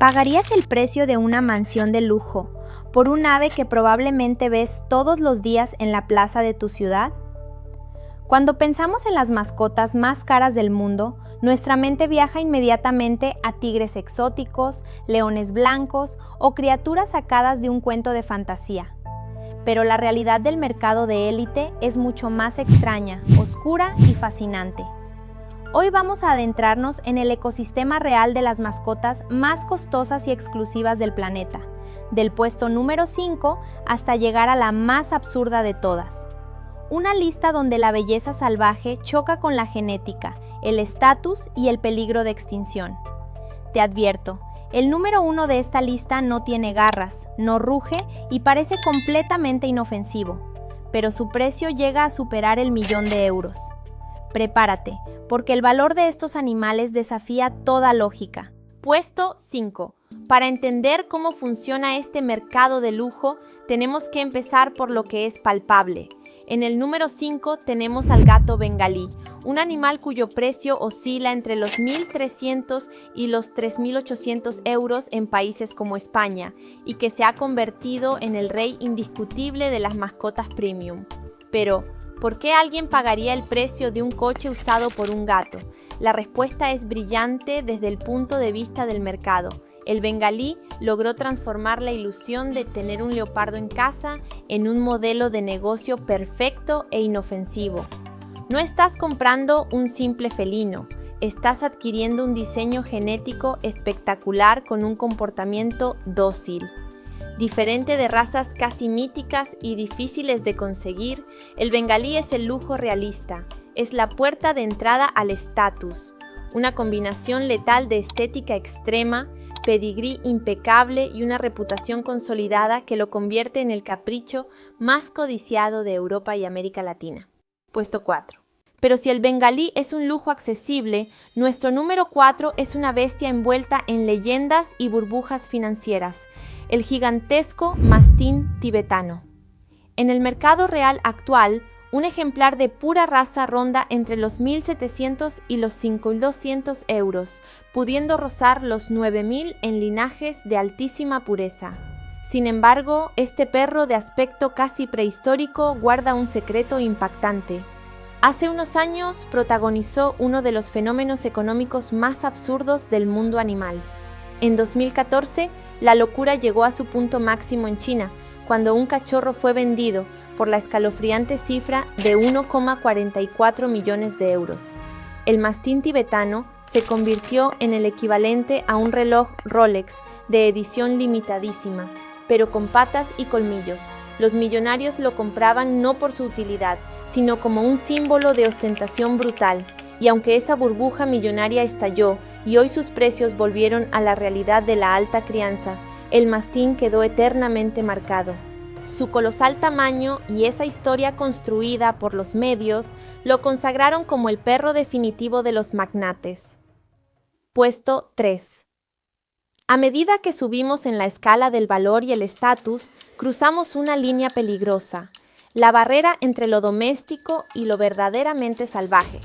¿Pagarías el precio de una mansión de lujo por un ave que probablemente ves todos los días en la plaza de tu ciudad? Cuando pensamos en las mascotas más caras del mundo, nuestra mente viaja inmediatamente a tigres exóticos, leones blancos o criaturas sacadas de un cuento de fantasía. Pero la realidad del mercado de élite es mucho más extraña, oscura y fascinante. Hoy vamos a adentrarnos en el ecosistema real de las mascotas más costosas y exclusivas del planeta, del puesto número 5 hasta llegar a la más absurda de todas. Una lista donde la belleza salvaje choca con la genética, el estatus y el peligro de extinción. Te advierto, el número 1 de esta lista no tiene garras, no ruge y parece completamente inofensivo, pero su precio llega a superar el $1.000.000. Prepárate, porque el valor de estos animales desafía toda lógica. Puesto 5. Para entender cómo funciona este mercado de lujo, tenemos que empezar por lo que es palpable. En el número 5 tenemos al gato bengalí, un animal cuyo precio oscila entre los 1.300 y los 3.800 euros en países como España, y que se ha convertido en el rey indiscutible de las mascotas premium. Pero, ¿por qué alguien pagaría el precio de un coche usado por un gato? La respuesta es brillante desde el punto de vista del mercado. El bengalí logró transformar la ilusión de tener un leopardo en casa en un modelo de negocio perfecto e inofensivo. No estás comprando un simple felino, estás adquiriendo un diseño genético espectacular con un comportamiento dócil. Diferente de razas casi míticas y difíciles de conseguir, el bengalí es el lujo realista, es la puerta de entrada al estatus, una combinación letal de estética extrema, pedigrí impecable y una reputación consolidada que lo convierte en el capricho más codiciado de Europa y América Latina. Puesto 4. Pero si el bengalí es un lujo accesible, nuestro número 4 es una bestia envuelta en leyendas y burbujas financieras, el gigantesco mastín tibetano. En el mercado real actual, un ejemplar de pura raza ronda entre los 1.700 y los 5.200 euros, pudiendo rozar los 9.000 en linajes de altísima pureza. Sin embargo, este perro de aspecto casi prehistórico guarda un secreto impactante. Hace unos años protagonizó uno de los fenómenos económicos más absurdos del mundo animal. En 2014, la locura llegó a su punto máximo en China, cuando un cachorro fue vendido por la escalofriante cifra de 1,44 millones de euros. El mastín tibetano se convirtió en el equivalente a un reloj Rolex de edición limitadísima, pero con patas y colmillos. Los millonarios lo compraban no por su utilidad, sino como un símbolo de ostentación brutal, y aunque esa burbuja millonaria estalló y hoy sus precios volvieron a la realidad de la alta crianza, el mastín quedó eternamente marcado. Su colosal tamaño y esa historia construida por los medios lo consagraron como el perro definitivo de los magnates. Puesto 3. A medida que subimos en la escala del valor y el estatus, cruzamos una línea peligrosa, la barrera entre lo doméstico y lo verdaderamente salvaje.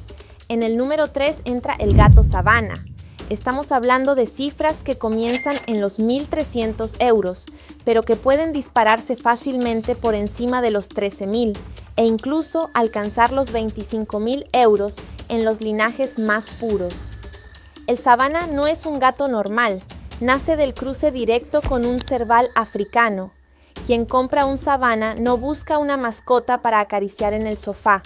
En el número 3 entra el gato sabana. Estamos hablando de cifras que comienzan en los 1.300 euros, pero que pueden dispararse fácilmente por encima de los 13.000 e incluso alcanzar los 25.000 euros en los linajes más puros. El sabana no es un gato normal, nace del cruce directo con un serval africano. Quien compra un sabana no busca una mascota para acariciar en el sofá,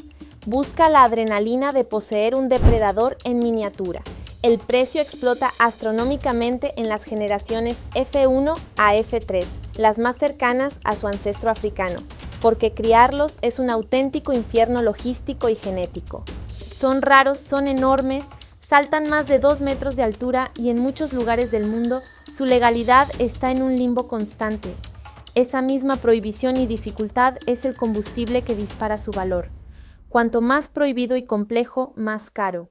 busca la adrenalina de poseer un depredador en miniatura. El precio explota astronómicamente en las generaciones F1 a F3, las más cercanas a su ancestro africano, porque criarlos es un auténtico infierno logístico y genético. Son raros, son enormes, saltan más de 2 metros de altura y en muchos lugares del mundo su legalidad está en un limbo constante. Esa misma prohibición y dificultad es el combustible que dispara su valor. Cuanto más prohibido y complejo, más caro.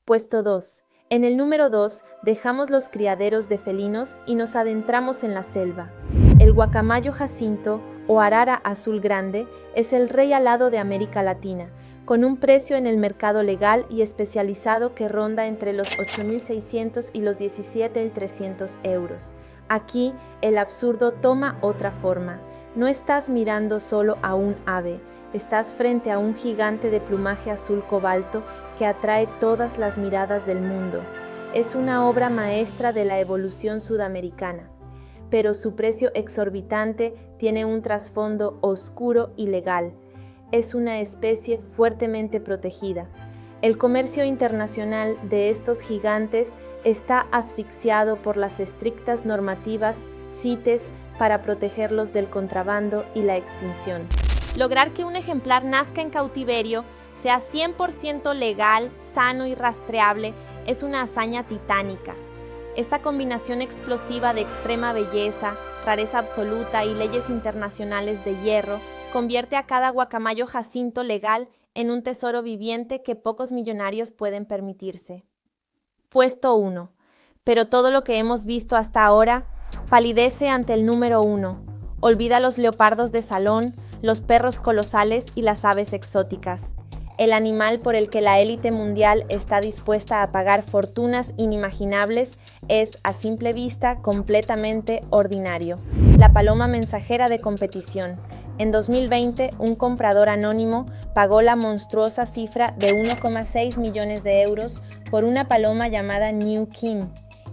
Puesto 2. En el número 2 dejamos los criaderos de felinos y nos adentramos en la selva. El guacamayo jacinto o arara azul grande es el rey alado de América Latina, con un precio en el mercado legal y especializado que ronda entre los 8.600 y los 17.300 euros. Aquí, el absurdo toma otra forma. No estás mirando solo a un ave, estás frente a un gigante de plumaje azul cobalto que atrae todas las miradas del mundo. Es una obra maestra de la evolución sudamericana, pero su precio exorbitante tiene un trasfondo oscuro y legal. Es una especie fuertemente protegida. El comercio internacional de estos gigantes está asfixiado por las estrictas normativas CITES para protegerlos del contrabando y la extinción. Lograr que un ejemplar nazca en cautiverio, sea 100% legal, sano y rastreable, es una hazaña titánica. Esta combinación explosiva de extrema belleza, rareza absoluta y leyes internacionales de hierro convierte a cada guacamayo jacinto legal en un tesoro viviente que pocos millonarios pueden permitirse. Puesto 1. Pero todo lo que hemos visto hasta ahora palidece ante el número 1. Olvida los leopardos de salón, los perros colosales y las aves exóticas. El animal por el que la élite mundial está dispuesta a pagar fortunas inimaginables es, a simple vista, completamente ordinario. La paloma mensajera de competición. En 2020, un comprador anónimo pagó la monstruosa cifra de 1,6 millones de euros por una paloma llamada New King.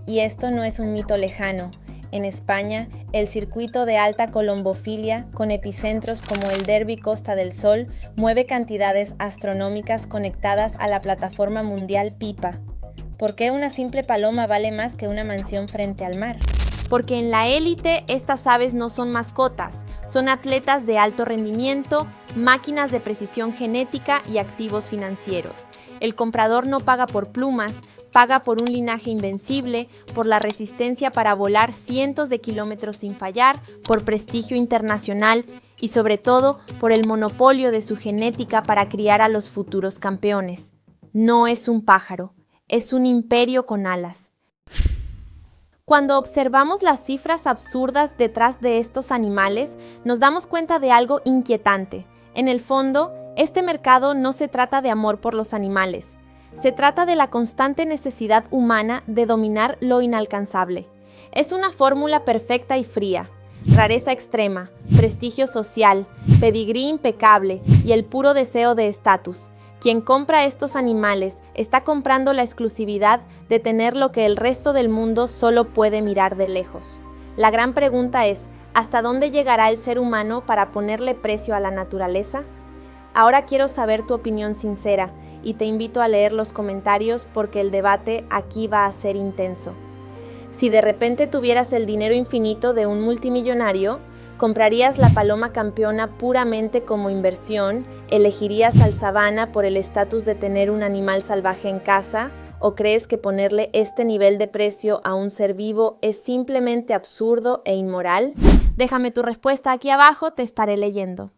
Y esto no es un mito lejano. En España, el circuito de alta colombofilia, con epicentros como el Derby Costa del Sol, mueve cantidades astronómicas conectadas a la plataforma mundial Pipa. ¿Por qué una simple paloma vale más que una mansión frente al mar? Porque en la élite estas aves no son mascotas, son atletas de alto rendimiento, máquinas de precisión genética y activos financieros. El comprador no paga por plumas, paga por un linaje invencible, por la resistencia para volar cientos de kilómetros sin fallar, por prestigio internacional y sobre todo por el monopolio de su genética para criar a los futuros campeones. No es un pájaro, es un imperio con alas. Cuando observamos las cifras absurdas detrás de estos animales, nos damos cuenta de algo inquietante. En el fondo, este mercado no se trata de amor por los animales. Se trata de la constante necesidad humana de dominar lo inalcanzable. Es una fórmula perfecta y fría. Rareza extrema, prestigio social, pedigrí impecable y el puro deseo de estatus. Quien compra estos animales está comprando la exclusividad de tener lo que el resto del mundo solo puede mirar de lejos. La gran pregunta es, ¿hasta dónde llegará el ser humano para ponerle precio a la naturaleza? Ahora quiero saber tu opinión sincera y te invito a leer los comentarios porque el debate aquí va a ser intenso. Si de repente tuvieras el dinero infinito de un multimillonario, ¿comprarías la paloma campeona puramente como inversión? ¿Elegirías al sabana por el estatus de tener un animal salvaje en casa? ¿O crees que ponerle este nivel de precio a un ser vivo es simplemente absurdo e inmoral? Déjame tu respuesta aquí abajo, te estaré leyendo.